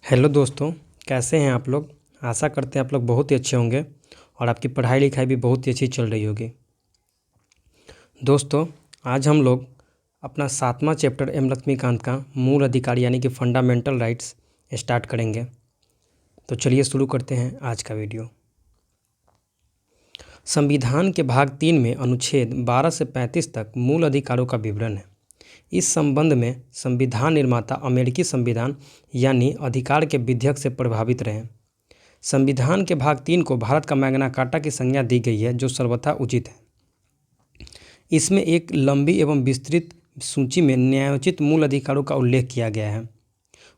Hello दोस्तों, कैसे हैं आप लोग। आशा करते हैं आप लोग बहुत ही अच्छे होंगे और आपकी पढ़ाई लिखाई भी बहुत ही अच्छी चल रही होगी। दोस्तों, आज हम लोग अपना 7वां चैप्टर एम लक्ष्मीकांत का मूल अधिकार यानी कि फंडामेंटल राइट्स स्टार्ट करेंगे। तो चलिए शुरू करते हैं आज का वीडियो। संविधान के भाग 3 में अनुच्छेद 12 से 35 तक मूल अधिकारों का विवरण है। इस संबंध में संविधान निर्माता अमेरिकी संविधान यानी अधिकार के विधेयक से प्रभावित रहे। संविधान के भाग 3 को भारत का मैग्ना कार्टा की संज्ञा दी गई है, जो सर्वथा उचित है। इसमें एक लंबी एवं विस्तृत सूची में न्यायोचित मूल अधिकारों का उल्लेख किया गया है।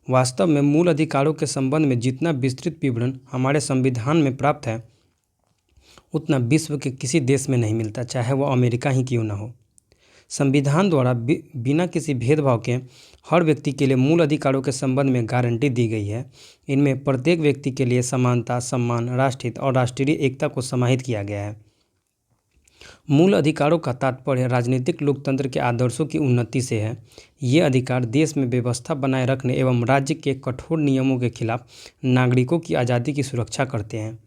वास्तव में मूल अधिकारों के संबंध में जितना विस्तृत विवरण हमारे संविधान में प्राप्त है, उतना विश्व के किसी देश में नहीं मिलता, चाहे वह अमेरिका ही क्यों न हो। संविधान द्वारा बिना किसी भेदभाव के हर व्यक्ति के लिए मूल अधिकारों के संबंध में गारंटी दी गई है। इनमें प्रत्येक व्यक्ति के लिए समानता, सम्मान, राष्ट्रहित और राष्ट्रीय एकता को समाहित किया गया है। मूल अधिकारों का तात्पर्य राजनीतिक लोकतंत्र के आदर्शों की उन्नति से है। ये अधिकार देश में व्यवस्था बनाए रखने एवं राज्य के कठोर नियमों के खिलाफ नागरिकों की आज़ादी की सुरक्षा करते हैं।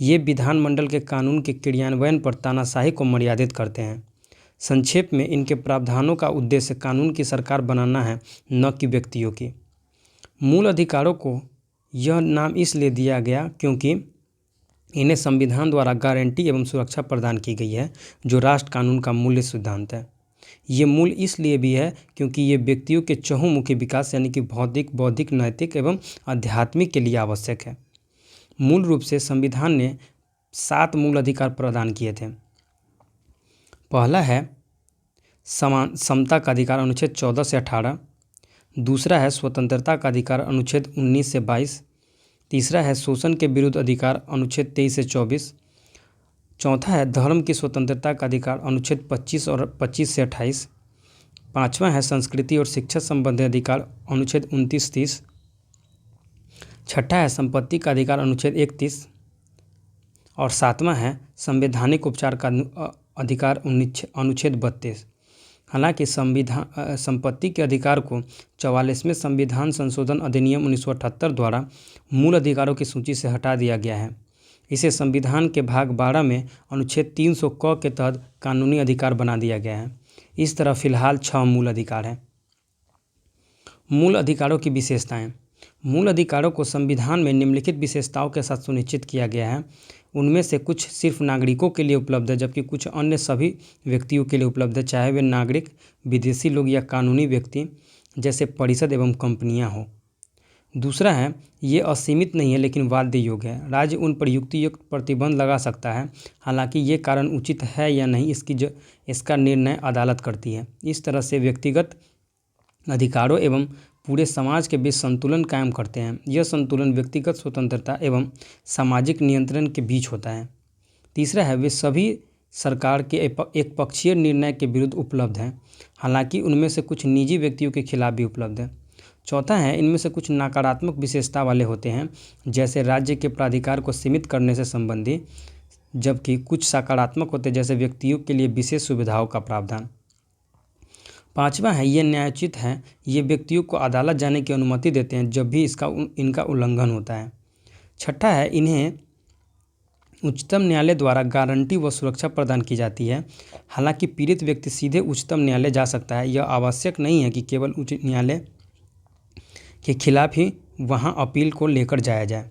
ये विधानमंडल के कानून के क्रियान्वयन पर तानाशाही को मर्यादित करते हैं। संक्षेप में इनके प्रावधानों का उद्देश्य कानून की सरकार बनाना है, न कि व्यक्तियों की। मूल अधिकारों को यह नाम इसलिए दिया गया क्योंकि इन्हें संविधान द्वारा गारंटी एवं सुरक्षा प्रदान की गई है, जो राष्ट्र कानून का मूल्य सिद्धांत है। ये मूल इसलिए भी है क्योंकि ये व्यक्तियों के चहुमुखी विकास यानी कि भौतिक, बौद्धिक, नैतिक एवं आध्यात्मिक के लिए आवश्यक है। मूल रूप से संविधान ने 7 मूल अधिकार प्रदान किए थे। पहला है समता का अधिकार, अनुच्छेद 14 से 18। दूसरा है स्वतंत्रता का अधिकार, अनुच्छेद 19 से 22। तीसरा है शोषण के विरुद्ध अधिकार, अनुच्छेद 23 से 24। चौथा है धर्म की स्वतंत्रता का अधिकार, अनुच्छेद 25 और 25 से 28। पाँचवा है संस्कृति और शिक्षा संबंधी अधिकार, अनुच्छेद 29-30। छठा है संपत्ति का अधिकार, अनुच्छेद 31। और सातवां है संवैधानिक उपचार का अधिकार, अनुच्छेद 32। हालांकि संपत्ति के अधिकार को 44वें संविधान संशोधन अधिनियम 1978 द्वारा मूल अधिकारों की सूची से हटा दिया गया है। इसे संविधान के भाग 12 में अनुच्छेद 300 क के तहत कानूनी अधिकार बना दिया गया है। इस तरह फिलहाल 6 मूल अधिकार हैं। मूल अधिकारों की विशेषताएं। मूल अधिकारों को संविधान में निम्नलिखित विशेषताओं के साथ सुनिश्चित किया गया है। उनमें से कुछ सिर्फ नागरिकों के लिए उपलब्ध है, जबकि कुछ अन्य सभी व्यक्तियों के लिए उपलब्ध है, चाहे वे नागरिक, विदेशी लोग या कानूनी व्यक्ति जैसे परिषद एवं कंपनियां हो। दूसरा है, ये असीमित नहीं है लेकिन वाद्य योग्य है। राज्य उन पर युक्तियुक्त प्रतिबंध लगा सकता है, हालांकि ये कारण उचित है या नहीं इसका निर्णय अदालत करती है। इस तरह से व्यक्तिगत अधिकारों एवं पूरे समाज के बीच संतुलन कायम करते हैं। यह संतुलन व्यक्तिगत स्वतंत्रता एवं सामाजिक नियंत्रण के बीच होता है। तीसरा है, वे सभी सरकार के एक पक्षीय निर्णय के विरुद्ध उपलब्ध हैं, हालांकि उनमें से कुछ निजी व्यक्तियों के खिलाफ भी उपलब्ध है। चौथा है, इनमें से कुछ नकारात्मक विशेषता वाले होते हैं, जैसे राज्य के प्राधिकार को सीमित करने से संबंधी, जबकि कुछ सकारात्मक होते हैं, जैसे व्यक्तियों के लिए विशेष सुविधाओं का प्रावधान। पाँचवा है, ये न्यायोचित हैं। ये व्यक्तियों को अदालत जाने की अनुमति देते हैं जब भी इनका उल्लंघन होता है। छठा है, इन्हें उच्चतम न्यायालय द्वारा गारंटी व सुरक्षा प्रदान की जाती है। हालांकि पीड़ित व्यक्ति सीधे उच्चतम न्यायालय जा सकता है। यह आवश्यक नहीं है कि केवल उच्च न्यायालय के खिलाफ ही वहां अपील को लेकर जाया जाए।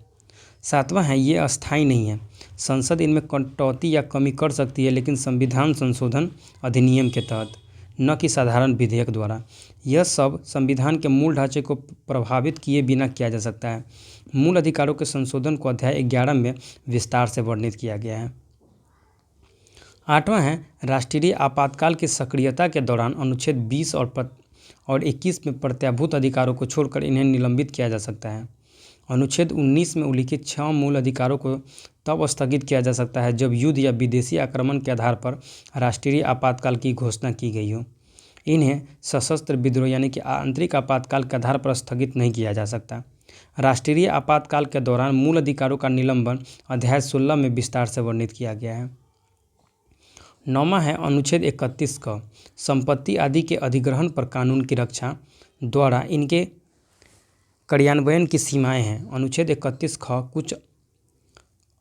सातवां है, ये अस्थायी नहीं है। संसद इनमें कटौती या कमी कर सकती है, लेकिन संविधान संशोधन अधिनियम के तहत, न कि साधारण विधेयक द्वारा। यह सब संविधान के मूल ढांचे को प्रभावित किए बिना किया जा सकता है। मूल अधिकारों के संशोधन को अध्याय 11 में विस्तार से वर्णित किया गया है। आठवां है, राष्ट्रीय आपातकाल की सक्रियता के दौरान अनुच्छेद 20 और 21 में प्रत्याभूत अधिकारों को छोड़कर इन्हें निलंबित किया जा सकता है। अनुच्छेद 19 में उल्लिखित 6 मूल अधिकारों को तब स्थगित किया जा सकता है जब युद्ध या विदेशी आक्रमण के आधार पर राष्ट्रीय आपातकाल की घोषणा की गई हो। इन्हें सशस्त्र विद्रोह यानी कि आंतरिक आपातकाल के आधार पर स्थगित नहीं किया जा सकता। राष्ट्रीय आपातकाल के दौरान मूल अधिकारों का निलंबन अध्याय 16 में विस्तार से वर्णित किया गया है। 9वां है अनुच्छेद 31 का संपत्ति आदि के अधिग्रहण पर कानून की रक्षा द्वारा इनके कार्यान्वयन की सीमाएं हैं। अनुच्छेद 31 ख कुछ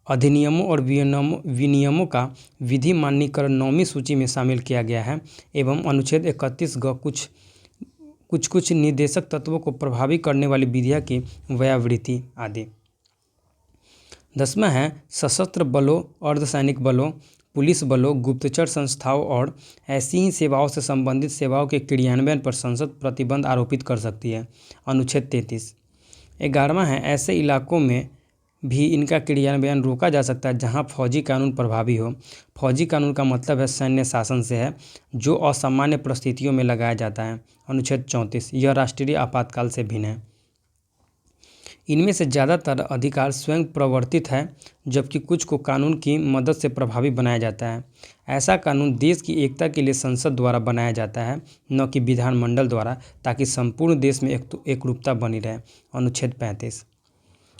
अधिनियमों और विनियमों का विधि मान्यीकरण 9वीं सूची में शामिल किया गया है एवं अनुच्छेद 31 ग कुछ निर्देशक तत्वों को प्रभावी करने वाली विधियां की व्यावृत्ति आदि। 10वां है सशस्त्र बलों, अर्धसैनिक बलों, पुलिस बलों, गुप्तचर संस्थाओं और ऐसी ही सेवाओं से संबंधित सेवाओं के क्रियान्वयन पर संसद प्रतिबंध आरोपित कर सकती है। अनुच्छेद 33। 11वां है ऐसे इलाकों में भी इनका क्रियान्वयन रोका जा सकता है जहां फौजी कानून प्रभावी हो। फौजी कानून का मतलब है सैन्य शासन से है जो असामान्य परिस्थितियों में लगाया जाता है। अनुच्छेद 34। यह राष्ट्रीय आपातकाल से भिन्न है। इनमें से ज़्यादातर अधिकार स्वयं प्रवर्तित है जबकि कुछ को कानून की मदद से प्रभावी बनाया जाता है। ऐसा कानून देश की एकता के लिए संसद द्वारा बनाया जाता है न कि विधानमंडल द्वारा, ताकि संपूर्ण देश में एकरूपता बनी रहे। अनुच्छेद 35।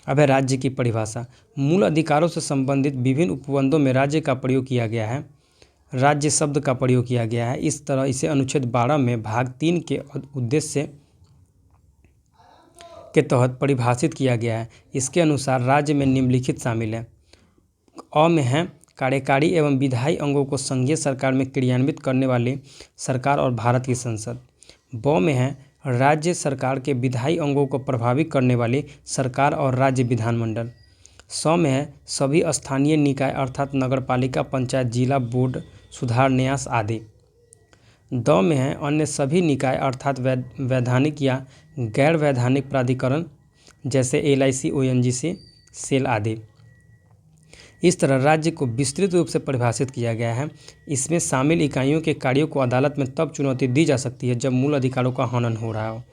अब है राज्य की परिभाषा। मूल अधिकारों से संबंधित विभिन्न उपबंधों में राज्य का प्रयोग किया गया है, राज्य शब्द का प्रयोग किया गया है। इस तरह इसे अनुच्छेद 12 में भाग 3 के उद्देश्य के तहत परिभाषित किया गया है। इसके अनुसार राज्य में निम्नलिखित शामिल है। अ में है कार्यकारी एवं विधायी अंगों को संघीय सरकार में क्रियान्वित करने वाली सरकार और भारत की संसद। ब में है राज्य सरकार के विधायी अंगों को प्रभावित करने वाली सरकार और राज्य विधानमंडल। स में है सभी स्थानीय निकाय अर्थात नगरपालिका, पंचायत, जिला, बोर्ड, सुधार, न्यास आदि। द में है अन्य सभी निकाय अर्थात वैधानिक या गैर वैधानिक प्राधिकरण जैसे LIC, ONGC, सेल आदि। इस तरह राज्य को विस्तृत रूप से परिभाषित किया गया है। इसमें शामिल इकाइयों के कार्यों को अदालत में तब चुनौती दी जा सकती है जब मूल अधिकारों का हनन हो रहा हो।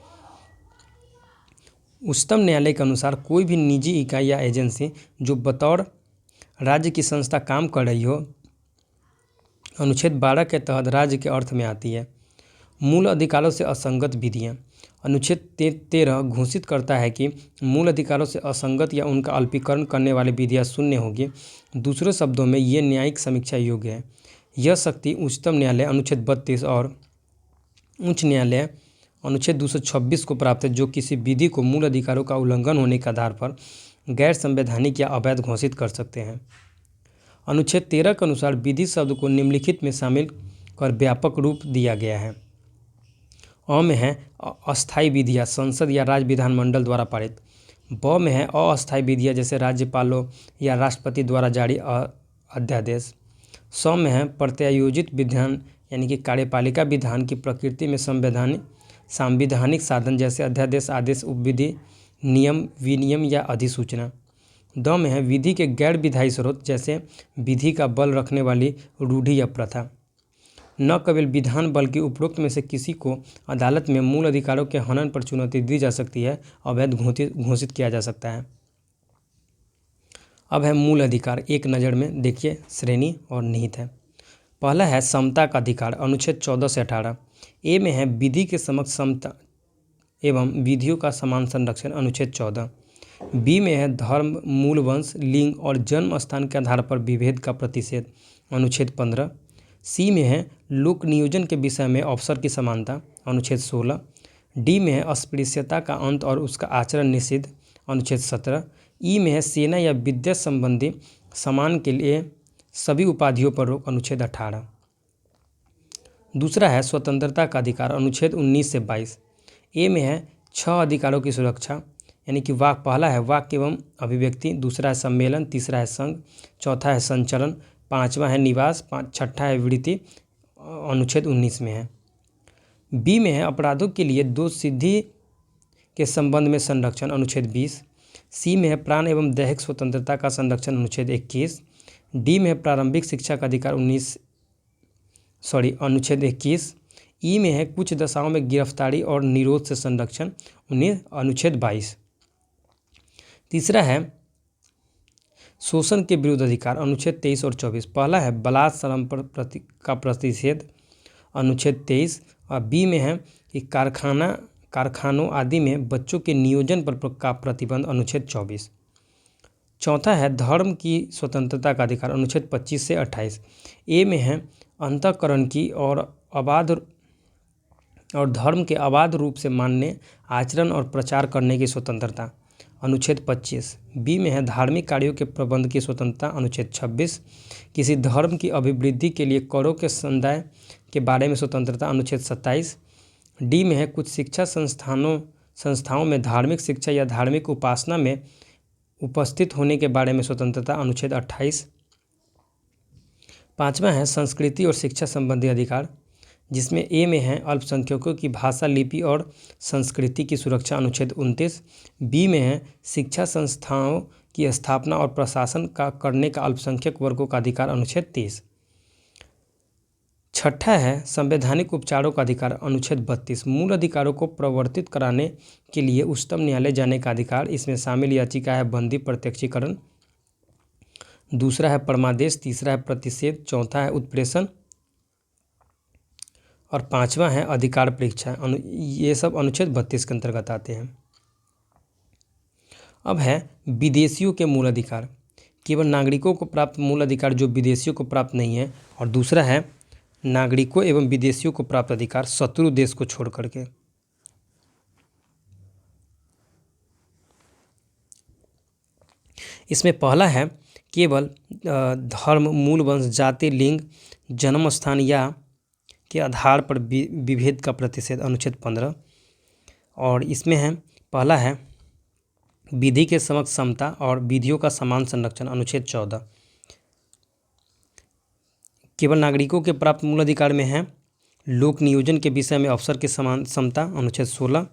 उच्चतम न्यायालय के अनुसार कोई भी निजी इकाई या एजेंसी जो बतौर राज्य की संस्था काम कर रही हो, अनुच्छेद 12 के तहत राज्य के अर्थ में आती है। मूल अधिकारों से असंगत विधियां। अनुच्छेद 13 घोषित करता है कि मूल अधिकारों से असंगत या उनका अल्पीकरण करने वाली विधियां शून्य होगी। दूसरे शब्दों में ये न्यायिक समीक्षा योग्य है। यह शक्ति उच्चतम न्यायालय अनुच्छेद 32 और उच्च न्यायालय अनुच्छेद 226 को प्राप्त है, जो किसी विधि को मूल अधिकारों का उल्लंघन होने के आधार पर गैर संवैधानिक या अवैध घोषित कर सकते हैं। अनुच्छेद 13 के अनुसार विधि शब्द को निम्नलिखित में शामिल कर व्यापक रूप दिया गया है। अ में है अस्थायी विधियां संसद या राज्य विधानमंडल द्वारा पारित। ब में है अस्थायी विधियां जैसे राज्यपालों या राष्ट्रपति द्वारा जारी अध्यादेश। स में है प्रत्यायोजित विधान यानी कि कार्यपालिका विधान की प्रकृति में संवैधानिक साधन जैसे अध्यादेश, आदेश, उपविधि, नियम, विनियम या अधिसूचना। द में है विधि के गैर विधायी स्रोत जैसे विधि का बल रखने वाली रूढ़ि या प्रथा। न केवल विधान बल्कि उपरोक्त में से किसी को अदालत में मूल अधिकारों के हनन पर चुनौती दी जा सकती है, अवैध घोषित किया जा सकता है। अब है मूल अधिकार। एक नज़र में देखिए श्रेणी और निहित है। पहला है समता का अधिकार, अनुच्छेद 14 से 18। ए में है विधि के समक्ष समता एवं विधियों का समान संरक्षण, अनुच्छेद 14। बी में है धर्म, मूल वंश, लिंग और जन्म स्थान के आधार पर विभेद का प्रतिषेध, अनुच्छेद 15। सी में है लोक नियोजन के विषय में अवसर की समानता, अनुच्छेद 16। डी में है अस्पृश्यता का अंत और उसका आचरण निषिद्ध, अनुच्छेद 17। ई में है सेना या विद्या संबंधी सम्मान के लिए सभी उपाधियों पर रोक, अनुच्छेद 18। दूसरा है स्वतंत्रता का अधिकार, अनुच्छेद 19 से 22। ए में है 6 अधिकारों की सुरक्षा यानी कि पहला है वाक्य एवं अभिव्यक्ति, दूसरा है सम्मेलन, तीसरा है संघ, चौथा है संचरण, पांचवा है निवास, छठा है वृत्ति, अनुच्छेद 19 में है। बी में है अपराधों के लिए दोष सिद्धि के संबंध में संरक्षण, अनुच्छेद 20। सी में है प्राण एवं दैहिक स्वतंत्रता का संरक्षण, अनुच्छेद 21। डी में है प्रारंभिक शिक्षा का अधिकार अनुच्छेद 21। ई में है कुछ दशाओं में गिरफ्तारी और निरोध से संरक्षण, अनुच्छेद 22। तीसरा है शोषण के विरुद्ध अधिकार, अनुच्छेद 23 और 24। पहला है बलात्कार का प्रतिषेध, अनुच्छेद 23। और बी में है कि कारखानों आदि में बच्चों के नियोजन पर का प्रतिबंध, अनुच्छेद 24। चौथा है धर्म की स्वतंत्रता का अधिकार, अनुच्छेद 25 से 28। ए में है अंतःकरण की और अबाध और धर्म के अबाध रूप से मानने, आचरण और प्रचार करने की स्वतंत्रता। अनुच्छेद 25। बी में है धार्मिक कार्यों के प्रबंध की स्वतंत्रता। अनुच्छेद 26। किसी धर्म की अभिवृद्धि के लिए करों के संदाय के बारे में स्वतंत्रता। अनुच्छेद 27। डी में है कुछ शिक्षा संस्थाओं में धार्मिक शिक्षा या धार्मिक उपासना में उपस्थित होने के बारे में स्वतंत्रता। अनुच्छेद 28। पाँचवा है संस्कृति और शिक्षा संबंधी अधिकार, जिसमें ए में है अल्पसंख्यकों की भाषा, लिपि और संस्कृति की सुरक्षा। अनुच्छेद 29। बी में है शिक्षा संस्थाओं की स्थापना और प्रशासन का करने का अल्पसंख्यक वर्गों का अधिकार। अनुच्छेद 30। छठा है संवैधानिक उपचारों का अधिकार। अनुच्छेद 32। मूल अधिकारों को प्रवर्तित कराने के लिए उच्चतम न्यायालय जाने का अधिकार। इसमें शामिल याचिका है बंदी प्रत्यक्षीकरण, दूसरा है परमादेश, तीसरा है प्रतिषेध, चौथा है उत्प्रेषण और पांचवा है अधिकार परीक्षा। ये सब अनुच्छेद 32 के अंतर्गत आते हैं। अब है विदेशियों के मूल अधिकार। केवल नागरिकों को प्राप्त मूल अधिकार जो विदेशियों को प्राप्त नहीं है, और दूसरा है नागरिकों एवं विदेशियों को प्राप्त अधिकार शत्रु देश को छोड़ करके। इसमें पहला है केवल धर्म, मूल वंश, जाति, लिंग, जन्म स्थान या के आधार पर विभेद का प्रतिषेध। अनुच्छेद 15। और इसमें है पहला है विधि के समक्ष समता और विधियों का समान संरक्षण। अनुच्छेद 14। केवल नागरिकों के प्राप्त मूल अधिकार में है लोक नियोजन के विषय में अवसर के समान समता। अनुच्छेद 16।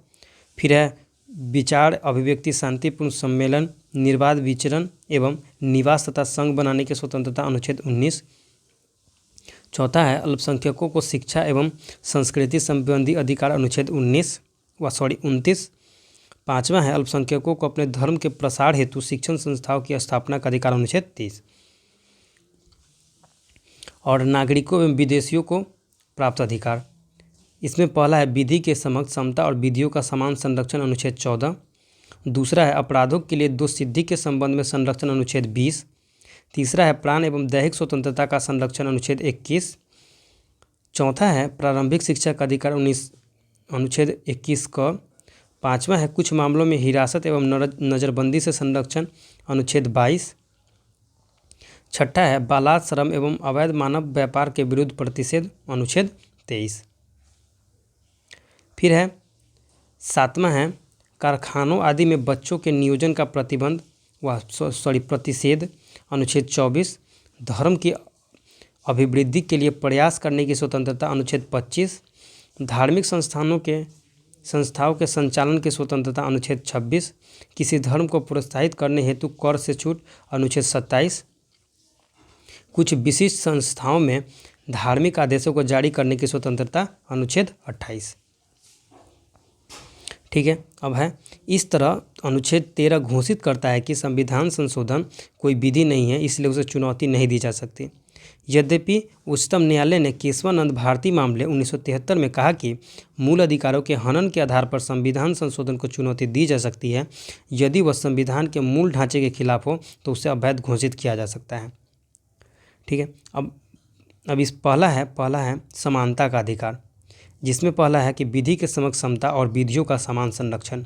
फिर है विचार, अभिव्यक्ति, शांतिपूर्ण सम्मेलन, निर्बाध विचरण एवं निवास तथा संघ बनाने की स्वतंत्रता। अनुच्छेद 19। चौथा है अल्पसंख्यकों को शिक्षा एवं संस्कृति संबंधी अधिकार। अनुच्छेद 29। पाँचवा है अल्पसंख्यकों को अपने धर्म के प्रसार हेतु शिक्षण संस्थाओं की स्थापना का अधिकार। अनुच्छेद 30। और नागरिकों एवं विदेशियों को प्राप्त अधिकार, इसमें पहला है विधि के समक्ष समता और विधियों का समान संरक्षण। अनुच्छेद 14। दूसरा है अपराधों के लिए दोष सिद्धि के संबंध में संरक्षण। अनुच्छेद 20। तीसरा है प्राण एवं दैहिक स्वतंत्रता का संरक्षण। अनुच्छेद 21। चौथा है प्रारंभिक शिक्षा का अधिकार। अनुच्छेद 21 का। पाँचवा है कुछ मामलों में हिरासत एवं नज़रबंदी से संरक्षण। अनुच्छेद 22। छठा है बालात, श्रम एवं अवैध मानव व्यापार के विरुद्ध प्रतिषेध। अनुच्छेद 23। फिर है सातवां है कारखानों आदि में बच्चों के नियोजन का प्रतिषेध। अनुच्छेद 24। धर्म की अभिवृद्धि के लिए प्रयास करने की स्वतंत्रता। अनुच्छेद 25। धार्मिक संस्थाओं के संचालन की स्वतंत्रता। अनुच्छेद 26। किसी धर्म को प्रोत्साहित करने हेतु कर से छूट। अनुच्छेद 27। कुछ विशिष्ट संस्थाओं में धार्मिक आदेशों को जारी करने की स्वतंत्रता। अनुच्छेद 28। ठीक है। अब है इस तरह अनुच्छेद 13 घोषित करता है कि संविधान संशोधन कोई विधि नहीं है, इसलिए उसे चुनौती नहीं दी जा सकती। यद्यपि उच्चतम न्यायालय ने केशवानंद भारती मामले 1973 में कहा कि मूल अधिकारों के हनन के आधार पर संविधान संशोधन को चुनौती दी जा सकती है। यदि वह संविधान के मूल ढांचे के खिलाफ हो तो उसे अवैध घोषित किया जा सकता है। ठीक है। अब इस पहला है समानता का अधिकार, जिसमें पहला है कि विधि के समक्ष समता और विधियों का समान संरक्षण।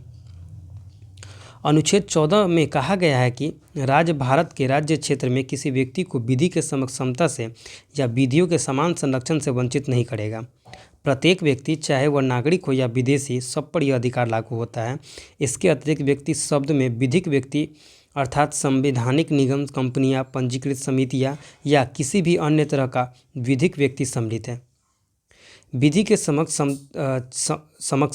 अनुच्छेद 14 में कहा गया है कि राज्य भारत के राज्य क्षेत्र में किसी व्यक्ति को विधि के समक्ष समता से या विधियों के समान संरक्षण से वंचित नहीं करेगा। प्रत्येक व्यक्ति, चाहे वह नागरिक हो या विदेशी, सब पर यह अधिकार लागू होता है। इसके अतिरिक्त व्यक्ति शब्द में विधिक व्यक्ति अर्थात संवैधानिक निगम, कंपनियां, पंजीकृत समितियां या किसी भी अन्य तरह का विधिक व्यक्ति सम्मिलित है। विधि के समक्ष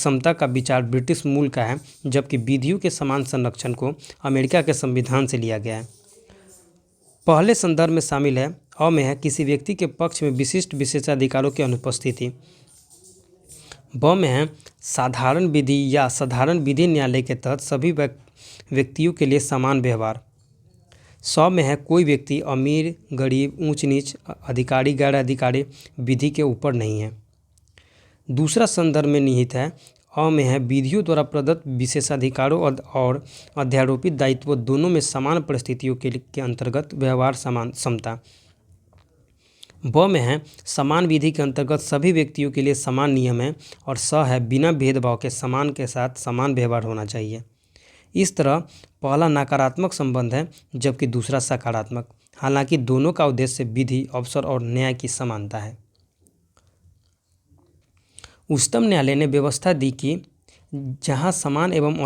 समता का विचार ब्रिटिश मूल का है, जबकि विधियों के समान संरक्षण को अमेरिका के संविधान से लिया गया है। पहले संदर्भ में शामिल है अ में है किसी व्यक्ति के पक्ष में विशिष्ट विशेषाधिकारों की अनुपस्थिति। ब में है साधारण विधि या साधारण विधि न्यायालय के तहत सभी व्यक्तियों के लिए समान व्यवहार। स में है कोई व्यक्ति अमीर, गरीब, ऊंच नीच, अधिकारी, गैर अधिकारी विधि के ऊपर नहीं है। दूसरा संदर्भ में निहित है अ में है विधियों द्वारा प्रदत्त विशेषाधिकारों और अध्यारोपित दायित्वों दोनों में समान परिस्थितियों के अंतर्गत व्यवहार समता। ब में है समान विधि के अंतर्गत सभी व्यक्तियों के लिए समान नियम है, और स है बिना भेदभाव के समान के साथ समान व्यवहार होना चाहिए। इस तरह पहला नकारात्मक संबंध है जबकि दूसरा सकारात्मक। हालांकि दोनों का उद्देश्य विधि, अवसर और न्याय की समानता है। उच्चतम न्यायालय ने व्यवस्था दी कि जहां समान एवं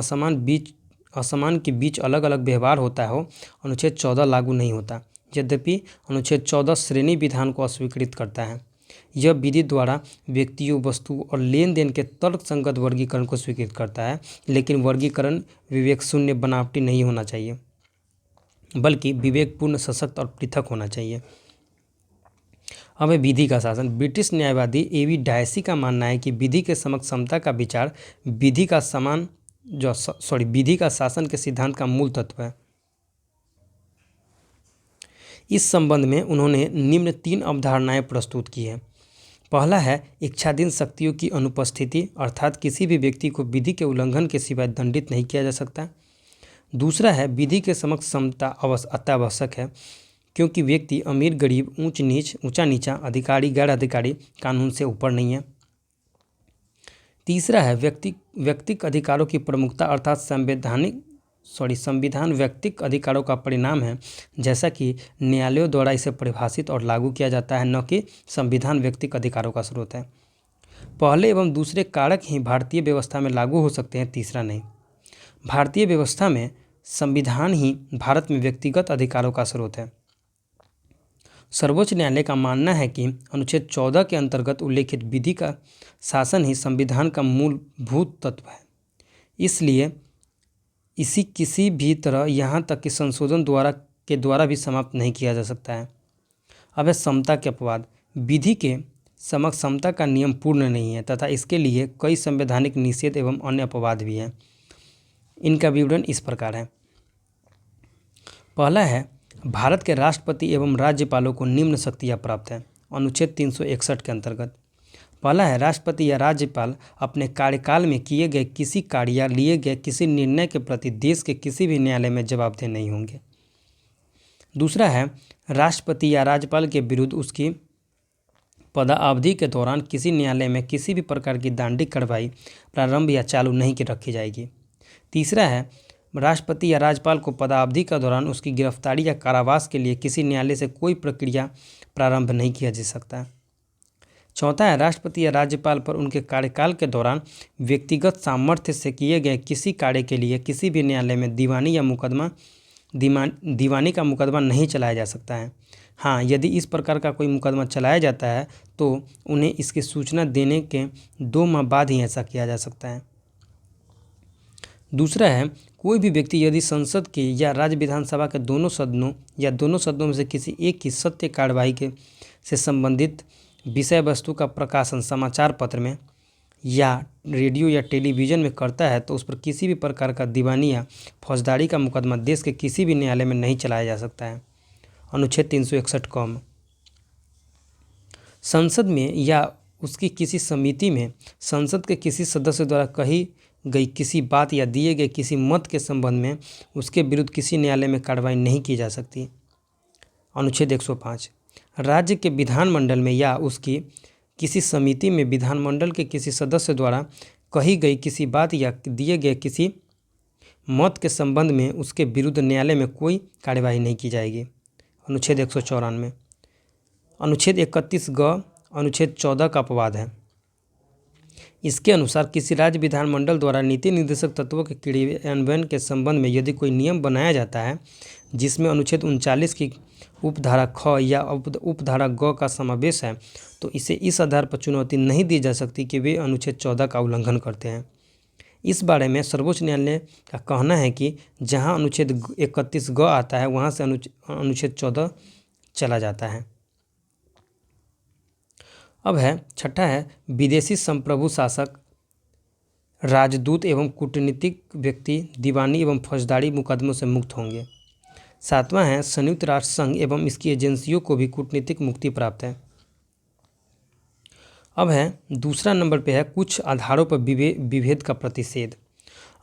असमान के बीच अलग अलग व्यवहार होता हो, अनुच्छेद 14 लागू नहीं होता। यद्यपि अनुच्छेद 14 श्रेणी विधान को अस्वीकृत करता है। यह विधि द्वारा व्यक्तियों, वस्तु और लेन देन के तर्कसंगत वर्गीकरण को स्वीकृत करता है, लेकिन वर्गीकरण विवेक शून्य, बनावटी नहीं होना चाहिए, बल्कि विवेकपूर्ण, सशक्त और पृथक होना चाहिए। अब है विधि का शासन। ब्रिटिश न्यायवादी एवी डायसी का मानना है कि विधि के समक्ष समता का विचार विधि का शासन के सिद्धांत का मूल तत्व है। इस संबंध में उन्होंने निम्न 3 अवधारणाएं प्रस्तुत की हैं। पहला है इच्छाधीन शक्तियों की अनुपस्थिति, अर्थात किसी भी व्यक्ति को विधि के उल्लंघन के सिवाय दंडित नहीं किया जा सकता। दूसरा है विधि के समक्ष समता अत्यावश्यक है, क्योंकि व्यक्ति अमीर गरीब, ऊंचा नीचा, अधिकारी गैर अधिकारी कानून से ऊपर नहीं है। तीसरा है व्यक्तिक अधिकारों की प्रमुखता, अर्थात संविधान व्यक्तिक अधिकारों का परिणाम है, जैसा कि न्यायालयों द्वारा इसे परिभाषित और लागू किया जाता है, न कि संविधान व्यक्तिक अधिकारों का स्रोत है। पहले एवं दूसरे कारक ही भारतीय व्यवस्था में लागू हो सकते हैं, तीसरा नहीं। भारतीय व्यवस्था में संविधान ही भारत में व्यक्तिगत अधिकारों का स्रोत है। सर्वोच्च न्यायालय का मानना है कि अनुच्छेद 14 के अंतर्गत उल्लेखित विधि का शासन ही संविधान का मूलभूत तत्व है। इसलिए इसी किसी भी तरह यहाँ तक कि संशोधन के द्वारा भी समाप्त नहीं किया जा सकता है। अब है समता के अपवाद। विधि के समक्ष समता का नियम पूर्ण नहीं है तथा इसके लिए कई संवैधानिक निषेध एवं अन्य अपवाद भी हैं। इनका विवरण इस प्रकार है। पहला है भारत के राष्ट्रपति एवं राज्यपालों को निम्न शक्तियाँ प्राप्त हैं, अनुच्छेद 361 के अंतर्गत। पहला है राष्ट्रपति या राज्यपाल अपने कार्यकाल में किए गए किसी कार्य या लिए गए किसी निर्णय के प्रति देश के किसी भी न्यायालय में जवाबदेह नहीं होंगे। दूसरा है राष्ट्रपति या राज्यपाल के विरुद्ध उसकी पदावधि के दौरान किसी न्यायालय में किसी भी प्रकार की दंडिक कार्रवाई प्रारंभ या चालू नहीं की रखी जाएगी। तीसरा है राष्ट्रपति या राज्यपाल को पदावधि के दौरान उसकी गिरफ्तारी या कारावास के लिए किसी न्यायालय से कोई प्रक्रिया प्रारंभ नहीं किया जा सकता। चौथा है राष्ट्रपति या राज्यपाल पर उनके कार्यकाल के दौरान व्यक्तिगत सामर्थ्य से किए गए किसी कार्य के लिए किसी भी न्यायालय में दीवानी का मुकदमा नहीं चलाया जा सकता है। हाँ, यदि इस प्रकार का कोई मुकदमा चलाया जाता है तो उन्हें इसकी सूचना देने के 2 माह बाद ही ऐसा किया जा सकता है। दूसरा है कोई भी व्यक्ति यदि संसद के या राज्य विधानसभा के दोनों सदनों या दोनों सदनों में से किसी एक की सत्य कार्यवाही से संबंधित विषय वस्तु का प्रकाशन समाचार पत्र में या रेडियो या टेलीविज़न में करता है तो उस पर किसी भी प्रकार का दीवानी या फौजदारी का मुकदमा देश के किसी भी न्यायालय में नहीं चलाया जा सकता है। अनुच्छेद 361 कॉम। संसद में या उसकी किसी समिति में संसद के किसी सदस्य द्वारा कही गई किसी बात या दिए गए किसी मत के संबंध में उसके विरुद्ध किसी न्यायालय में कार्रवाई नहीं की जा सकती। अनुच्छेद 105। राज्य के विधानमंडल में या उसकी किसी समिति में विधानमंडल के किसी सदस्य द्वारा कही गई किसी बात या दिए गए किसी मत के संबंध में उसके विरुद्ध न्यायालय में कोई कार्यवाही नहीं की जाएगी। अनुच्छेद 194। अनुच्छेद 31 ग अनुच्छेद 14 का अपवाद है। इसके अनुसार किसी राज्य विधानमंडल द्वारा नीति निर्देशक तत्वों के क्रियान्वयन के संबंध में यदि कोई नियम बनाया जाता है जिसमें अनुच्छेद 39 की उपधारा ख या उपधारा ग का समावेश है तो इसे इस आधार पर चुनौती नहीं दी जा सकती कि वे अनुच्छेद 14 का उल्लंघन करते हैं। इस बारे में सर्वोच्च न्यायालय का कहना है कि जहां अनुच्छेद 31 ग आता है वहां से अनुच्छेद 14 चला जाता है। अब है छठा है विदेशी संप्रभु शासक, राजदूत एवं कूटनीतिक व्यक्ति दीवानी एवं फौजदारी मुकदमों से मुक्त होंगे। सातवां है संयुक्त राष्ट्र संघ एवं इसकी एजेंसियों को भी कूटनीतिक मुक्ति प्राप्त है। अब है दूसरा नंबर पे है कुछ आधारों पर विभेद का प्रतिषेध।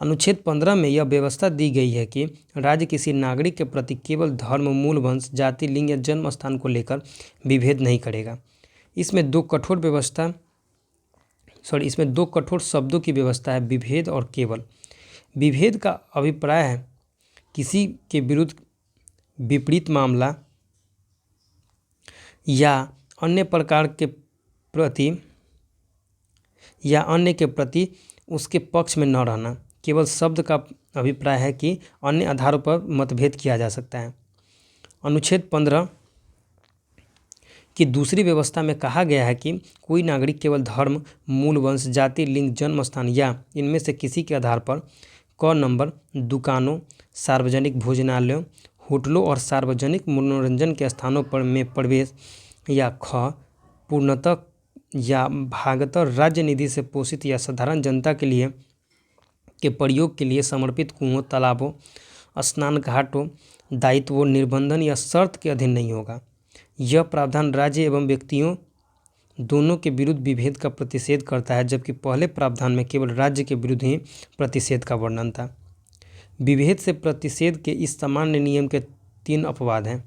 अनुच्छेद 15 में यह व्यवस्था दी गई है कि राज्य किसी नागरिक के प्रति केवल धर्म, मूल वंश, जाति, लिंग या जन्म स्थान को लेकर विभेद नहीं करेगा। इसमें दो कठोर शब्दों की व्यवस्था है, विभेद और केवल। विभेद का अभिप्राय है किसी के विरुद्ध विपरीत मामला या अन्य के प्रति उसके पक्ष में न रहना। केवल शब्द का अभिप्राय है कि अन्य आधारों पर मतभेद किया जा सकता है। अनुच्छेद 15 की दूसरी व्यवस्था में कहा गया है कि कोई नागरिक केवल धर्म, मूल वंश, जाति, लिंग, जन्म स्थान या इनमें से किसी के आधार पर क नंबर दुकानों, सार्वजनिक भोजनालयों, होटलों और सार्वजनिक मनोरंजन के स्थानों पर में प्रवेश या ख पूर्णतः या भागतः राज्य निधि से पोषित या साधारण जनता के प्रयोग के लिए समर्पित कुओं, तालाबों, स्नान घाटों, दायित्वों, निर्बंधन या शर्त के अधीन नहीं होगा। यह प्रावधान राज्य एवं व्यक्तियों दोनों के विरुद्ध विभेद का प्रतिषेध करता है, जबकि पहले प्रावधान में केवल राज्य के विरुद्ध ही प्रतिषेध का वर्णन था। विभेद से प्रतिषेध के इस सामान्य नियम के 3 अपवाद हैं।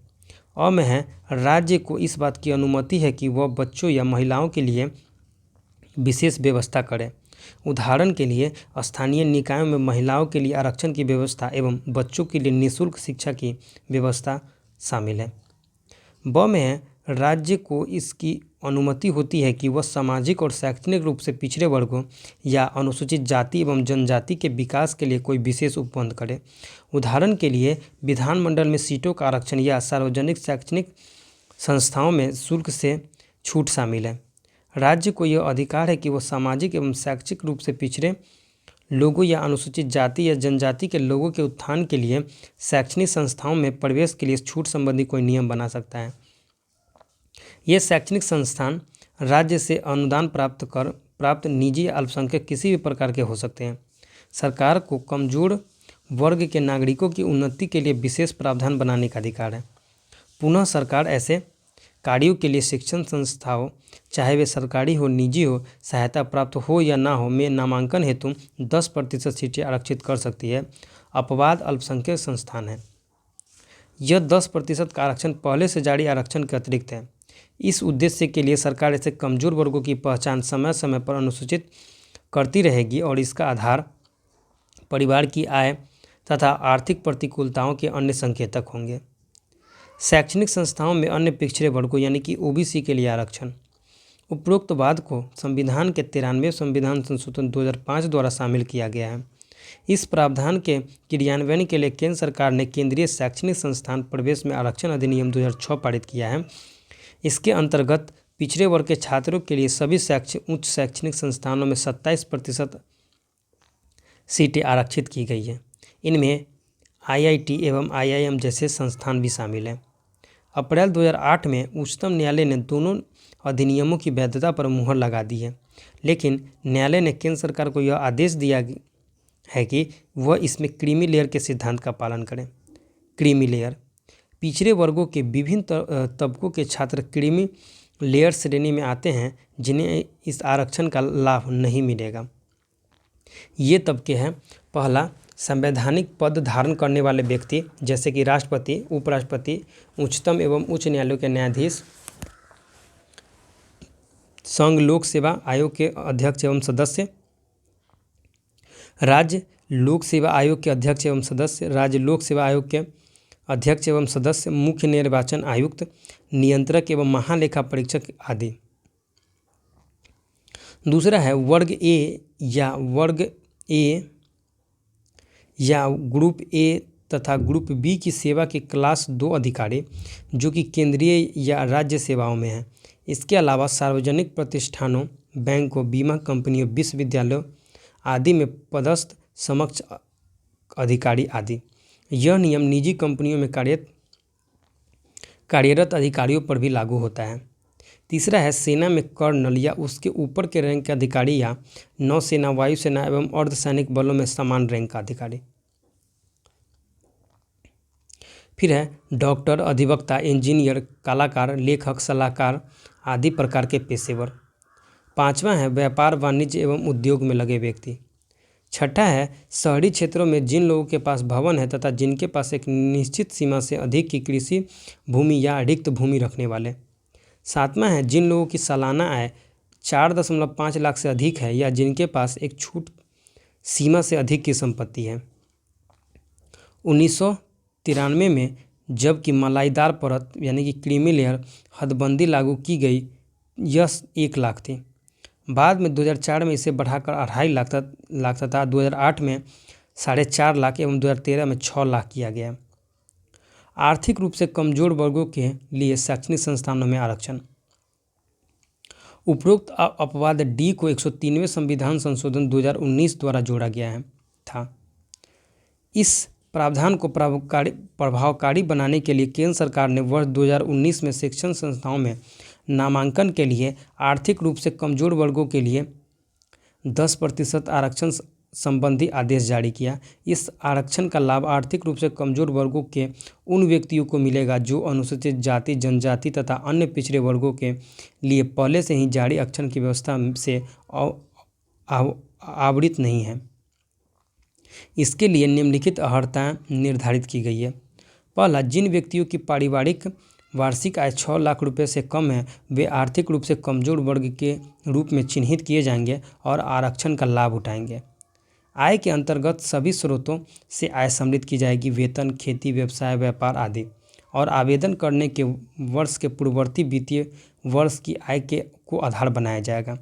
अ में है, राज्य को इस बात की अनुमति है कि वह बच्चों या महिलाओं के लिए विशेष व्यवस्था करे। उदाहरण के लिए स्थानीय निकायों में महिलाओं के लिए आरक्षण की व्यवस्था एवं बच्चों के लिए निःशुल्क शिक्षा की व्यवस्था शामिल है। ब में है, राज्य को इसकी अनुमति होती है कि वह सामाजिक और शैक्षणिक रूप से पिछड़े वर्गों या अनुसूचित जाति एवं जनजाति के विकास के लिए कोई विशेष उपबंध करे। उदाहरण के लिए विधानमंडल में सीटों का आरक्षण या सार्वजनिक शैक्षणिक संस्थाओं में शुल्क से छूट शामिल है। राज्य को यह अधिकार है कि वह सामाजिक एवं शैक्षिक रूप से पिछड़े लोगों या अनुसूचित जाति या जनजाति के लोगों के उत्थान के लिए शैक्षणिक संस्थाओं में प्रवेश के लिए छूट संबंधी कोई नियम बना सकता है। ये शैक्षणिक संस्थान राज्य से अनुदान प्राप्त निजी या अल्पसंख्यक किसी भी प्रकार के हो सकते हैं। सरकार को कमजोर वर्ग के नागरिकों की उन्नति के लिए विशेष प्रावधान बनाने का अधिकार है। पुनः सरकार ऐसे कार्यों के लिए शिक्षण संस्थाओं, चाहे वे सरकारी हो, निजी हो, सहायता प्राप्त हो या ना हो, में नामांकन हेतु 10% सीटें आरक्षित कर सकती है। अपवाद अल्पसंख्यक संस्थान है। यह 10% का आरक्षण पहले से जारी आरक्षण के अतिरिक्त है। इस उद्देश्य के लिए सरकार ऐसे कमजोर वर्गों की पहचान समय समय पर अनुसूचित करती रहेगी और इसका आधार परिवार की आय तथा आर्थिक प्रतिकूलताओं के अन्य संकेतक होंगे। शैक्षणिक संस्थाओं में अन्य पिछड़े वर्गों यानी कि ओबीसी के लिए आरक्षण। उपरोक्त वाद को संविधान के 93वें संविधान संशोधन 2005 द्वारा शामिल किया गया है। इस प्रावधान के क्रियान्वयन के लिए केंद्र सरकार ने केंद्रीय शैक्षणिक संस्थान प्रवेश में आरक्षण अधिनियम 2006 पारित किया है। इसके अंतर्गत पिछड़े वर्ग के छात्रों के लिए सभी उच्च शैक्षणिक संस्थानों में 27% सीटें आरक्षित की गई हैं। इनमें IIT एवं IIM जैसे संस्थान भी शामिल हैं। अप्रैल 2008 में उच्चतम न्यायालय ने दोनों अधिनियमों की वैधता पर मुहर लगा दी है, लेकिन न्यायालय ने केंद्र सरकार को यह आदेश दिया है कि वह इसमें क्रीमी लेयर के सिद्धांत का पालन करें। क्रीमी लेयर पिछड़े वर्गों के विभिन्न तबकों के छात्र क्रीमी लेयर श्रेणी में आते हैं, जिन्हें इस आरक्षण का लाभ नहीं मिलेगा। ये तबके हैं, पहला, संवैधानिक पद धारण करने वाले व्यक्ति जैसे कि राष्ट्रपति, उपराष्ट्रपति, उच्चतम एवं उच्च न्यायालयों के न्यायाधीश, संघ लोक सेवा आयोग के अध्यक्ष एवं सदस्य, राज्य लोक सेवा आयोग के अध्यक्ष एवं सदस्य, राज्य लोक सेवा आयोग के अध्यक्ष एवं सदस्य, मुख्य निर्वाचन आयुक्त, नियंत्रक एवं महालेखा परीक्षक आदि। दूसरा है वर्ग ए या ग्रुप ए तथा ग्रुप बी की सेवा के क्लास 2 अधिकारी जो कि केंद्रीय या राज्य सेवाओं में हैं। इसके अलावा सार्वजनिक प्रतिष्ठानों, बैंकों, बीमा कंपनियों, विश्वविद्यालयों आदि में पदस्थ समकक्ष अधिकारी आदि। यह नियम निजी कंपनियों में कार्यरत अधिकारियों पर भी लागू होता है। तीसरा है सेना में कर्नल या उसके ऊपर के रैंक के अधिकारी या नौसेना, वायुसेना एवं अर्धसैनिक बलों में समान रैंक का अधिकारी। फिर है डॉक्टर, अधिवक्ता, इंजीनियर, कलाकार, लेखक, सलाहकार आदि प्रकार के पेशेवर। पांचवा है व्यापार, वाणिज्य एवं उद्योग में लगे व्यक्ति। छठा है शहरी क्षेत्रों में जिन लोगों के पास भवन है तथा जिनके पास एक निश्चित सीमा से अधिक की कृषि भूमि या रिक्त भूमि रखने वाले। सातवां है जिन लोगों की सालाना आय 4.5 लाख से अधिक है या जिनके पास एक छूट सीमा से अधिक की संपत्ति है। 1993 में जबकि मलाईदार परत यानी कि क्रीमी लेयर हदबंदी लागू की गई, यह 1 लाख थी। बाद में 2004 में इसे बढ़ाकर 2.5 लाख तथा 2008 में 4.5 लाख एवं 2013 में 6 लाख किया गया। आर्थिक रूप से कमजोर वर्गों के लिए शैक्षणिक संस्थानों में आरक्षण। उपरोक्त अपवाद डी को 103वें संविधान संशोधन 2019 द्वारा जोड़ा गया था। इस प्रावधान को प्रभावकारी बनाने के लिए केंद्र सरकार ने वर्ष 2019 में शिक्षण संस्थाओं में नामांकन के लिए आर्थिक रूप से कमजोर वर्गों के लिए 10% आरक्षण संबंधी आदेश जारी किया। इस आरक्षण का लाभ आर्थिक रूप से कमजोर वर्गों के उन व्यक्तियों को मिलेगा जो अनुसूचित जाति, जनजाति तथा अन्य पिछड़े वर्गों के लिए पहले से ही जारी आरक्षण की व्यवस्था से आवृत नहीं है। इसके लिए निम्नलिखित अर्हताएं निर्धारित की गई है। पहला, जिन व्यक्तियों की पारिवारिक वार्षिक आय 6 लाख रुपए से कम है वे आर्थिक रूप से कमजोर वर्ग के रूप में चिन्हित किए जाएंगे और आरक्षण का लाभ उठाएंगे। आय के अंतर्गत सभी स्रोतों से आय सम्मिलित की जाएगी, वेतन, खेती, व्यवसाय, व्यापार आदि, और आवेदन करने के वर्ष के पूर्ववर्ती वित्तीय वर्ष की आय को आधार बनाया जाएगा।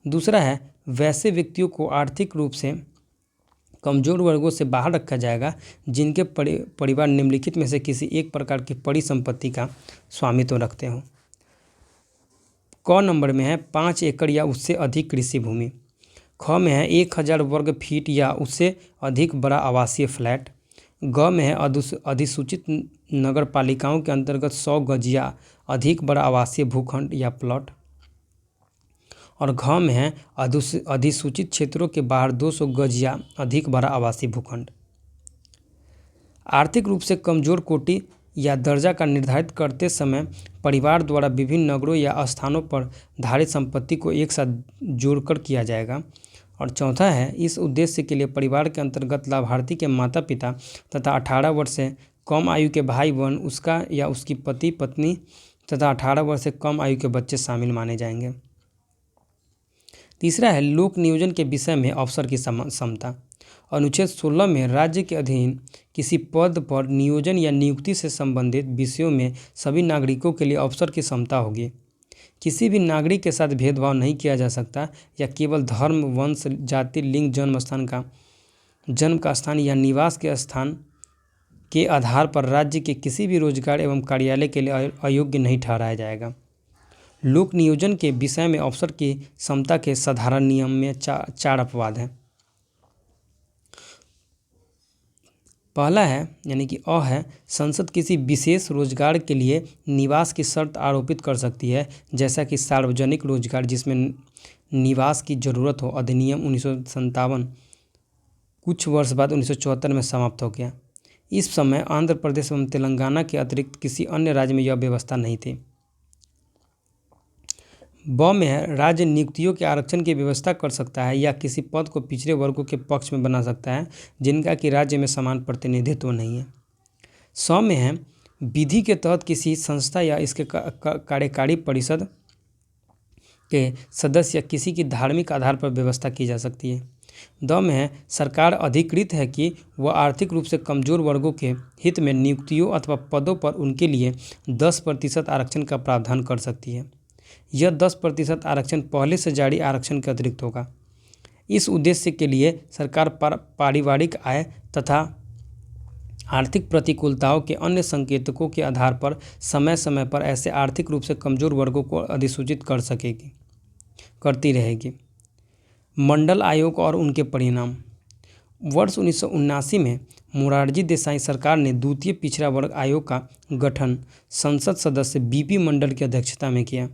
दूसरा है, वैसे व्यक्तियों को आर्थिक रूप से कमजोर वर्गों से बाहर रखा जाएगा जिनके परिवार निम्नलिखित में से किसी एक प्रकार की परिसंपत्ति का स्वामित्व रखते हों। क नंबर में है 5 एकड़ या उससे अधिक कृषि भूमि। ख में है 1000 वर्ग फीट या उससे अधिक बड़ा आवासीय फ्लैट। ग में है अधिसूचित नगर पालिकाओं के अंतर्गत 100 गज या अधिक बड़ा आवासीय भूखंड या प्लॉट। और घ में है अधिसूचित क्षेत्रों के बाहर 200 गज या अधिक बड़ा आवासीय भूखंड। आर्थिक रूप से कमजोर कोटि या दर्जा का निर्धारित करते समय परिवार द्वारा विभिन्न नगरों या स्थानों पर धारित संपत्ति को एक साथ जोड़कर किया जाएगा। और चौथा है, इस उद्देश्य के लिए परिवार के अंतर्गत लाभार्थी के माता पिता तथा 18 वर्ष से कम आयु के भाई बहन, उसका या उसकी पति पत्नी तथा 18 वर्ष से कम आयु के बच्चे शामिल माने जाएंगे। तीसरा है, लोक नियोजन के विषय में अवसर की समता। अनुच्छेद 16 में राज्य के अधीन किसी पद पर नियोजन या नियुक्ति से संबंधित विषयों में सभी नागरिकों के लिए अवसर की समता होगी। किसी भी नागरिक के साथ भेदभाव नहीं किया जा सकता या केवल धर्म, वंश, जाति, लिंग, जन्म का स्थान या निवास के स्थान के आधार पर राज्य के किसी भी रोजगार एवं कार्यालय के लिए अयोग्य नहीं ठहराया जाएगा। लोक नियोजन के विषय में अवसर की समता के साधारण नियम में 4 अपवाद हैं। पहला है यानी कि अ है, संसद किसी विशेष रोजगार के लिए निवास की शर्त आरोपित कर सकती है, जैसा कि सार्वजनिक रोजगार जिसमें निवास की जरूरत हो। अधिनियम 1957 कुछ वर्ष बाद 1974 में समाप्त हो गया। इस समय आंध्र प्रदेश एवं तेलंगाना के अतिरिक्त किसी अन्य राज्य में यह व्यवस्था नहीं थी। ब में है, राज्य नियुक्तियों के आरक्षण की व्यवस्था कर सकता है या किसी पद को पिछड़े वर्गों के पक्ष में बना सकता है जिनका कि राज्य में समान प्रतिनिधित्व नहीं है। स में है, विधि के तहत किसी संस्था या इसके कार्यकारी परिषद के सदस्य या किसी की धार्मिक आधार पर व्यवस्था की जा सकती है। द में है, सरकार अधिकृत है कि वह आर्थिक रूप से कमजोर वर्गों के हित में नियुक्तियों अथवा पदों पर उनके लिए 10% आरक्षण का प्रावधान कर सकती है। यह 10% आरक्षण पहले से जारी आरक्षण के अतिरिक्त होगा। इस उद्देश्य के लिए सरकार पारिवारिक आय तथा आर्थिक प्रतिकूलताओं के अन्य संकेतकों के आधार पर समय समय पर ऐसे आर्थिक रूप से कमजोर वर्गों को अधिसूचित करती रहेगी। मंडल आयोग और उनके परिणाम। वर्ष 1979 में मोरारजी देसाई सरकार ने द्वितीय पिछड़ा वर्ग आयोग का गठन संसद सदस्य बीपी मंडल की अध्यक्षता में किया।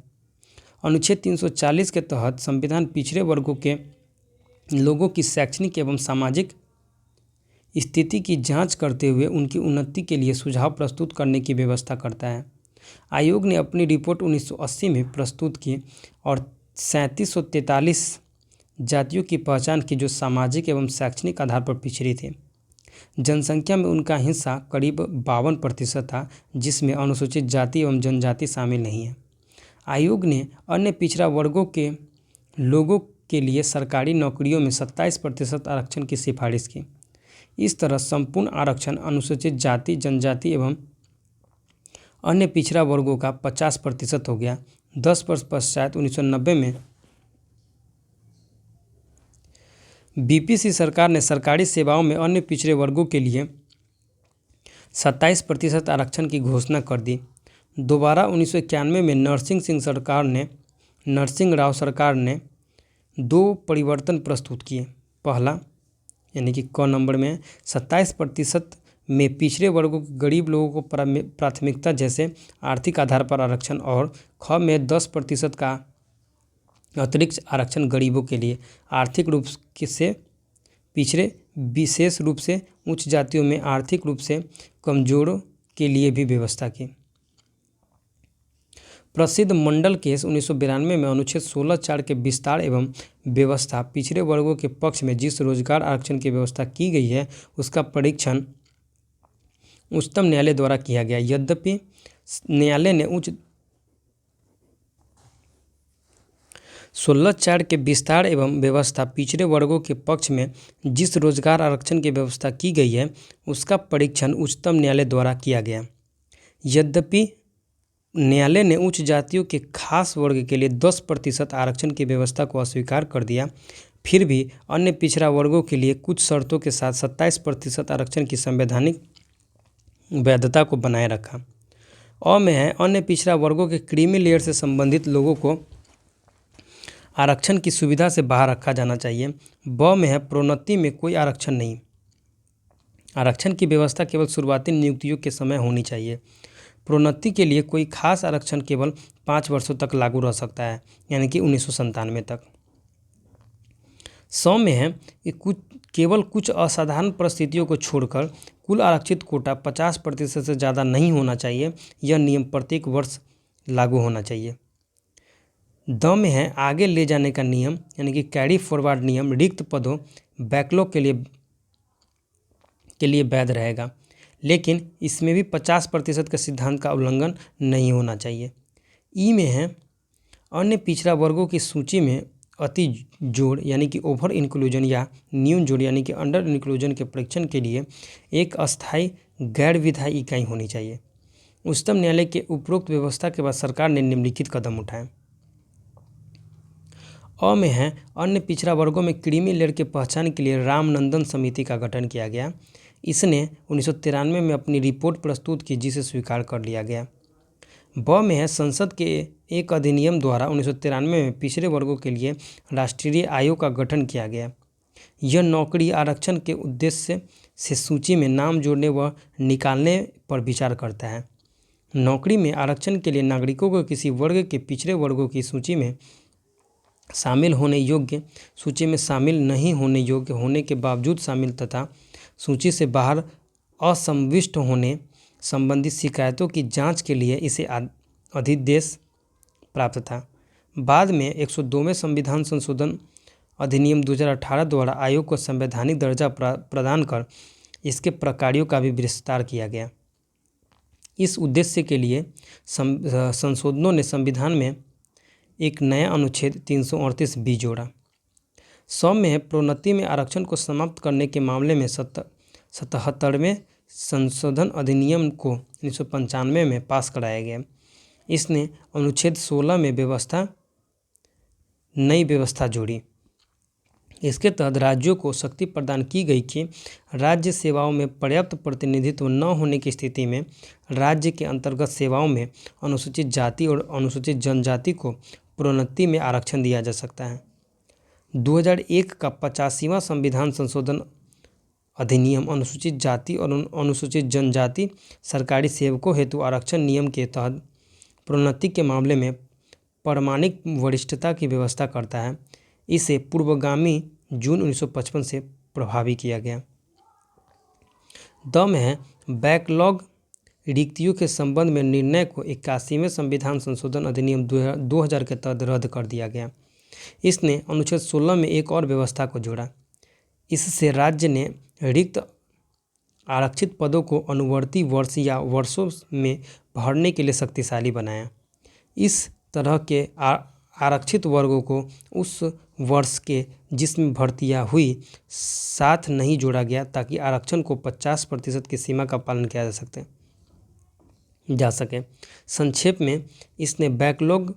अनुच्छेद 340 के तहत संविधान पिछड़े वर्गों के लोगों की शैक्षणिक एवं सामाजिक स्थिति की जांच करते हुए उनकी उन्नति के लिए सुझाव प्रस्तुत करने की व्यवस्था करता है। आयोग ने अपनी रिपोर्ट 1980 में प्रस्तुत की और 3743 जातियों की पहचान की जो सामाजिक एवं शैक्षणिक आधार पर पिछड़ी थी। जनसंख्या में उनका हिस्सा करीब 52% था, जिसमें अनुसूचित जाति एवं जनजाति शामिल नहीं है। आयोग ने अन्य पिछड़ा वर्गों के लोगों के लिए सरकारी नौकरियों में 27% आरक्षण की सिफारिश की। इस तरह संपूर्ण आरक्षण अनुसूचित जाति, जनजाति एवं अन्य पिछड़ा वर्गों का 50% हो गया। 10 वर्ष पश्चात 1990 में बीपीसी सरकार ने सरकारी सेवाओं में अन्य पिछड़े वर्गों के लिए 27% आरक्षण की घोषणा कर दी। दोबारा 1991 में नरसिंह राव सरकार ने 2 परिवर्तन प्रस्तुत किए। पहला यानी कि क नंबर में 27% में पिछड़े वर्गों के गरीब लोगों को प्राथमिकता जैसे आर्थिक आधार पर आरक्षण, और ख में 10% का अतिरिक्त आरक्षण गरीबों के लिए, आर्थिक रूप से पिछड़े, विशेष रूप से उच्च जातियों में आर्थिक रूप से कमजोरों के लिए भी व्यवस्था की। प्रसिद्ध मंडल केस 1992 में अनुच्छेद 16(4) के विस्तार एवं व्यवस्था पिछड़े वर्गों के पक्ष में जिस रोजगार आरक्षण की व्यवस्था की गई है, उसका परीक्षण उच्चतम न्यायालय द्वारा किया गया। यद्यपि न्यायालय ने 16(4) के विस्तार एवं व्यवस्था पिछड़े वर्गों के पक्ष में जिस रोजगार आरक्षण की व्यवस्था की गई है, उसका परीक्षण उच्चतम न्यायालय द्वारा किया गया। यद्यपि न्यायालय ने उच्च जातियों के खास वर्ग के लिए 10% आरक्षण की व्यवस्था को अस्वीकार कर दिया, फिर भी अन्य पिछड़ा वर्गों के लिए कुछ शर्तों के साथ 27% आरक्षण की संवैधानिक वैधता को बनाए रखा। अ में है अन्य पिछड़ा वर्गों के क्रीमी लेयर से संबंधित लोगों को आरक्षण की सुविधा से बाहर रखा जाना चाहिए। ब में है प्रोन्नति में कोई आरक्षण नहीं। आरक्षण की व्यवस्था केवल शुरुआती नियुक्तियों के समय होनी चाहिए। प्रोन्नति के लिए कोई खास आरक्षण केवल 5 वर्षों तक लागू रह सकता है, यानी कि 1997 तक। सौ में है कि केवल कुछ असाधारण परिस्थितियों को छोड़कर कुल आरक्षित कोटा 50% से ज़्यादा नहीं होना चाहिए। यह नियम प्रत्येक वर्ष लागू होना चाहिए। द में है आगे ले जाने का नियम, यानी कि कैरी फॉरवर्ड नियम रिक्त पदों बैकलॉग के लिए वैध रहेगा, लेकिन इसमें भी 50% के सिद्धांत का उल्लंघन नहीं होना चाहिए। ई में है अन्य पिछड़ा वर्गों की सूची में अति जोड़ यानी कि ओवर इंक्लूजन या न्यून जोड़ यानी कि अंडर इंक्लूजन के परीक्षण के लिए एक अस्थायी गैर विधायी इकाई होनी चाहिए। उच्चतम न्यायालय के उपरोक्त व्यवस्था के बाद सरकार ने निम्नलिखित कदम उठाए। अ में है अन्य पिछड़ा वर्गों में क्रीमी लेयर के पहचान के लिए रामनंदन समिति का गठन किया गया। इसने 1993 में अपनी रिपोर्ट प्रस्तुत की, जिसे स्वीकार कर लिया गया। ब में है संसद के एक अधिनियम द्वारा 1993 में पिछड़े वर्गों के लिए राष्ट्रीय आयोग का गठन किया गया। यह नौकरी आरक्षण के उद्देश्य से सूची में नाम जोड़ने व निकालने पर विचार करता है। नौकरी में आरक्षण के लिए नागरिकों को किसी वर्ग के पिछड़े वर्गों की सूची में शामिल होने योग्य, सूची में शामिल नहीं होने योग्य होने के बावजूद शामिल तथा सूची से बाहर असंविष्ट होने संबंधी शिकायतों की जांच के लिए इसे अधिदेश प्राप्त था। बाद में 102वें संविधान संशोधन अधिनियम 2018 द्वारा आयोग को संवैधानिक दर्जा प्रदान कर इसके प्रकारों का भी विस्तार किया गया। इस उद्देश्य के लिए संशोधनों ने संविधान में एक नया अनुच्छेद 338 भी जोड़ा। 100 में प्रोन्नति में आरक्षण को समाप्त करने के मामले में 77वें संशोधन अधिनियम को 1995 में पास कराया गया। इसने अनुच्छेद 16 में नई व्यवस्था जोड़ी। इसके तहत राज्यों को शक्ति प्रदान की गई कि राज्य सेवाओं में पर्याप्त प्रतिनिधित्व न होने की स्थिति में राज्य के अंतर्गत सेवाओं में अनुसूचित जाति और अनुसूचित जनजाति को प्रोन्नति में आरक्षण दिया जा सकता है। 2001 का 85वां संविधान संशोधन अधिनियम अनुसूचित जाति और अनुसूचित जनजाति सरकारी सेवकों हेतु आरक्षण नियम के तहत प्रोन्नति के मामले में प्रामाणिक वरिष्ठता की व्यवस्था करता है। इसे पूर्वगामी जून 1955 से प्रभावी किया गया। द में है बैकलॉग रिक्तियों के संबंध में निर्णय को 81वें संविधान संशोधन अधिनियम 2000 के तहत रद्द कर दिया गया। इसने अनुच्छेद 16 में एक और व्यवस्था को जोड़ा। इससे राज्य ने रिक्त आरक्षित पदों को अनुवर्ती वर्ष या वर्षों में भरने के लिए शक्तिशाली बनाया। इस तरह के आरक्षित वर्गों को उस वर्ष के जिसमें भर्तियां हुई साथ नहीं जोड़ा गया ताकि आरक्षण को 50% की सीमा का पालन किया जा सके। संक्षेप में इसने बैकलॉग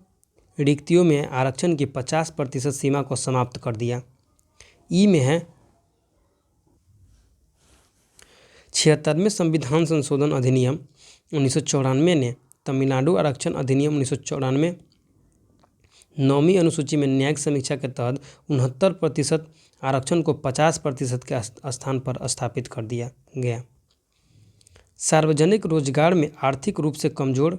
रिक्तियों में आरक्षण की 50% सीमा को समाप्त कर दिया। ई में है 76वें संविधान संशोधन अधिनियम 1994 ने तमिलनाडु आरक्षण अधिनियम 1994 9वीं अनुसूची में न्यायिक समीक्षा के तहत 69% आरक्षण को 50% के स्थान पर स्थापित कर दिया गया। सार्वजनिक रोजगार में आर्थिक रूप से कमजोर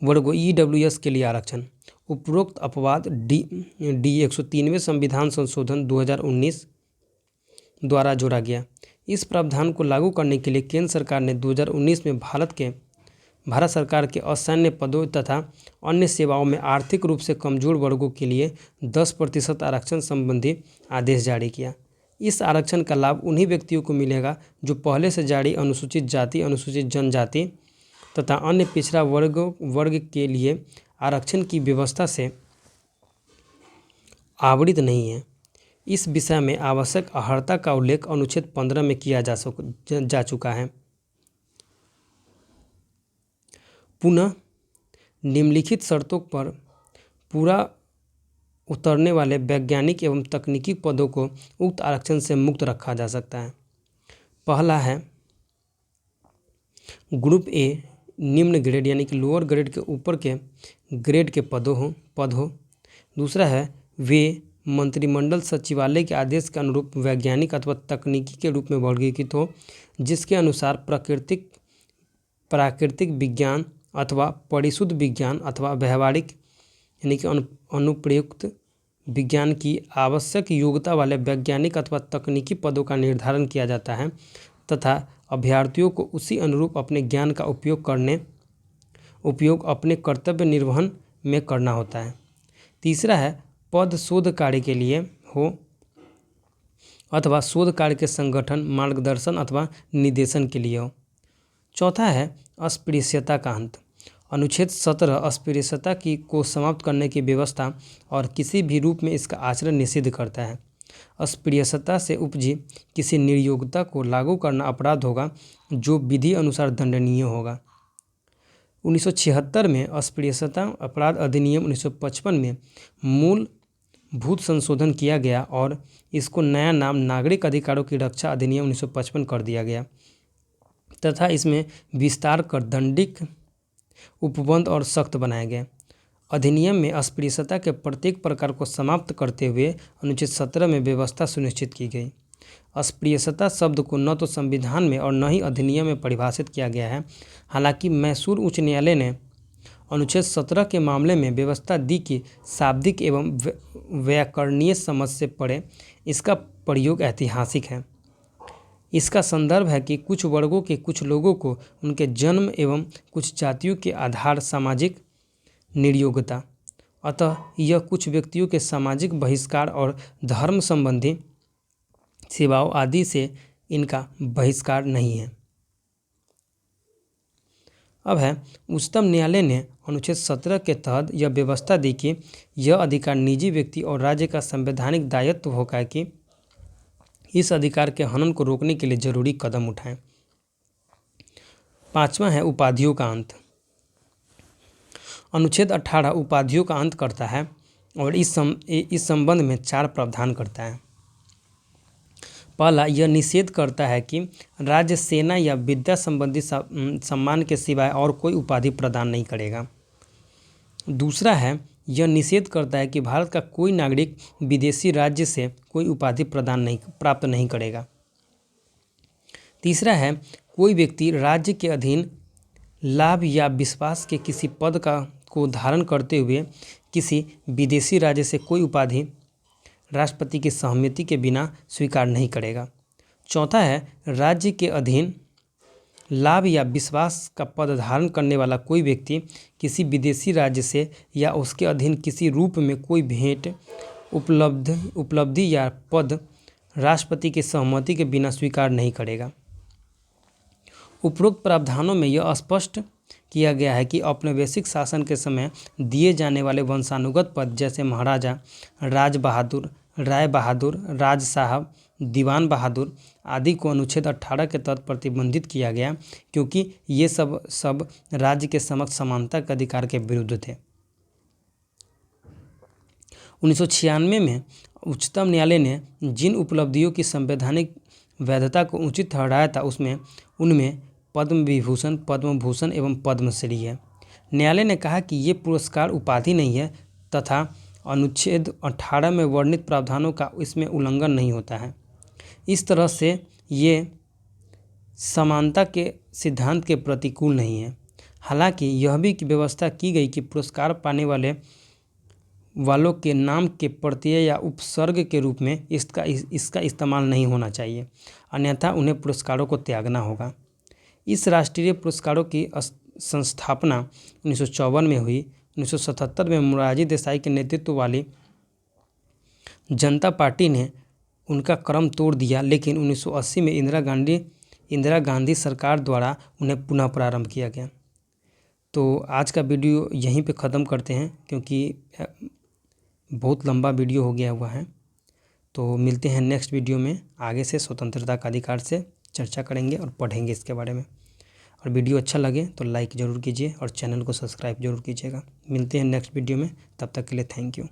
वर्गों EWS के लिए आरक्षण। उपरोक्त अपवाद डी 103वें संविधान संशोधन 2019 द्वारा जोड़ा गया। इस प्रावधान को लागू करने के लिए केंद्र सरकार ने 2019 में भारत सरकार के असैन्य पदों तथा अन्य सेवाओं में आर्थिक रूप से कमजोर वर्गों के लिए 10% आरक्षण संबंधी आदेश जारी किया। इस आरक्षण का लाभ उन्हीं व्यक्तियों को मिलेगा जो पहले से जारी अनुसूचित जाति, अनुसूचित जनजाति तथा अन्य पिछड़ा वर्ग के लिए आरक्षण की व्यवस्था से आवृत नहीं है। इस विषय में आवश्यक अर्हता का उल्लेख अनुच्छेद 15 में किया जा चुका है। पुनः निम्नलिखित शर्तों पर पूरा उतरने वाले वैज्ञानिक एवं तकनीकी पदों को उक्त आरक्षण से मुक्त रखा जा सकता है। पहला है ग्रुप ए निम्न ग्रेड यानी कि लोअर ग्रेड के ऊपर के ग्रेड के पद हो। दूसरा है वे मंत्रिमंडल सचिवालय के आदेश के अनुरूप वैज्ञानिक अथवा तकनीकी के रूप में वर्गीकृत हो, जिसके अनुसार प्राकृतिक विज्ञान अथवा परिशुद्ध विज्ञान अथवा व्यवहारिक यानी कि अनुप्रयुक्त विज्ञान की आवश्यक योग्यता वाले वैज्ञानिक अथवा तकनीकी पदों का निर्धारण किया जाता है तथा अभ्यर्थियों को उसी अनुरूप अपने ज्ञान का उपयोग अपने कर्तव्य निर्वहन में करना होता है। तीसरा है पद शोध कार्य के लिए हो अथवा शोध कार्य के संगठन, मार्गदर्शन अथवा निर्देशन के लिए हो। चौथा है अस्पृश्यता का अंत। अनुच्छेद 17 अस्पृश्यता को समाप्त करने की व्यवस्था और किसी भी रूप में इसका आचरण निषिद्ध करता है। अस्पृश्यता से उपजी किसी निर्योग्यता को लागू करना अपराध होगा जो विधि अनुसार दंडनीय होगा। 1976 में अस्पृश्यता अपराध अधिनियम 1955 में मूलभूत संशोधन किया गया और इसको नया नाम नागरिक अधिकारों की रक्षा अधिनियम 1955 कर दिया गया तथा इसमें विस्तार कर दंडिक उपबंध और सख्त बनाए गए। अधिनियम में अस्पृश्यता के प्रत्येक प्रकार को समाप्त करते हुए अनुच्छेद 17 में व्यवस्था सुनिश्चित की गई। अस्पृश्यता शब्द को न तो संविधान में और न ही अधिनियम में परिभाषित किया गया है। हालांकि मैसूर उच्च न्यायालय ने अनुच्छेद 17 के मामले में व्यवस्था दी कि शाब्दिक एवं व्याकरणीय समझ से परे इसका प्रयोग ऐतिहासिक है। इसका संदर्भ है कि कुछ वर्गों के कुछ लोगों को उनके जन्म एवं कुछ जातियों के आधार सामाजिक निर्योग्यता, अतः यह कुछ व्यक्तियों के सामाजिक बहिष्कार और धर्म संबंधी सेवाओं आदि से इनका बहिष्कार नहीं है। अब है उच्चतम न्यायालय ने अनुच्छेद 17 के तहत यह व्यवस्था दी कि यह अधिकार निजी व्यक्ति और राज्य का संवैधानिक दायित्व होगा कि इस अधिकार के हनन को रोकने के लिए जरूरी कदम उठाएं। पांचवा है उपाधियों का अंत। अनुच्छेद 18 उपाधियों का अंत करता है और इस संबंध में 4 प्रावधान करता है। पहला, यह निषेध करता है कि राज्य सेना या विद्या संबंधी सम्मान के सिवाय और कोई उपाधि प्रदान नहीं करेगा। दूसरा है, यह निषेध करता है कि भारत का कोई नागरिक विदेशी राज्य से कोई उपाधि प्राप्त नहीं करेगा। तीसरा है, कोई व्यक्ति राज्य के अधीन लाभ या विश्वास के किसी पद को धारण करते हुए किसी विदेशी राज्य से कोई उपाधि राष्ट्रपति की सहमति के बिना स्वीकार नहीं करेगा। चौथा है, राज्य के अधीन लाभ या विश्वास का पद धारण करने वाला कोई व्यक्ति किसी विदेशी राज्य से या उसके अधीन किसी रूप में कोई भेंट उपलब्धि या पद राष्ट्रपति की सहमति के बिना स्वीकार नहीं करेगा। उपरोक्त प्रावधानों में यह स्पष्ट किया गया है कि औपनिवेशिक शासन के समय दिए जाने वाले वंशानुगत पद जैसे महाराजा, राज बहादुर, राय बहादुर, राज साहब, दीवान बहादुर आदि को अनुच्छेद 18 के तहत प्रतिबंधित किया गया, क्योंकि ये सब राज्य के समक्ष समानता के अधिकार के विरुद्ध थे। 1996 में उच्चतम न्यायालय ने जिन उपलब्धियों की संवैधानिक वैधता को उचित ठहराया था उनमें पद्म विभूषण, पद्म भूषण एवं पद्मश्री है। न्यायालय ने कहा कि ये पुरस्कार उपाधि नहीं है तथा अनुच्छेद 18 में वर्णित प्रावधानों का इसमें उल्लंघन नहीं होता है। इस तरह से ये समानता के सिद्धांत के प्रतिकूल नहीं है। हालांकि यह भी व्यवस्था की गई कि पुरस्कार पाने वालों के नाम के प्रत्यय या उपसर्ग के रूप में इसका इस्तेमाल नहीं होना चाहिए, अन्यथा उन्हें पुरस्कारों को त्यागना होगा। इस राष्ट्रीय पुरस्कारों की संस्थापना 1954 में हुई। 1977 में मोरारजी देसाई के नेतृत्व वाली जनता पार्टी ने उनका क्रम तोड़ दिया, लेकिन 1980 में इंदिरा गांधी सरकार द्वारा उन्हें पुनः प्रारंभ किया गया। तो आज का वीडियो यहीं पे ख़त्म करते हैं, क्योंकि बहुत लंबा वीडियो हो गया हुआ है। तो मिलते हैं नेक्स्ट वीडियो में। आगे से स्वतंत्रता का अधिकार से चर्चा करेंगे और पढ़ेंगे इसके बारे में। और वीडियो अच्छा लगे तो लाइक ज़रूर कीजिए और चैनल को सब्सक्राइब जरूर कीजिएगा। मिलते हैं नेक्स्ट वीडियो में, तब तक के लिए थैंक यू।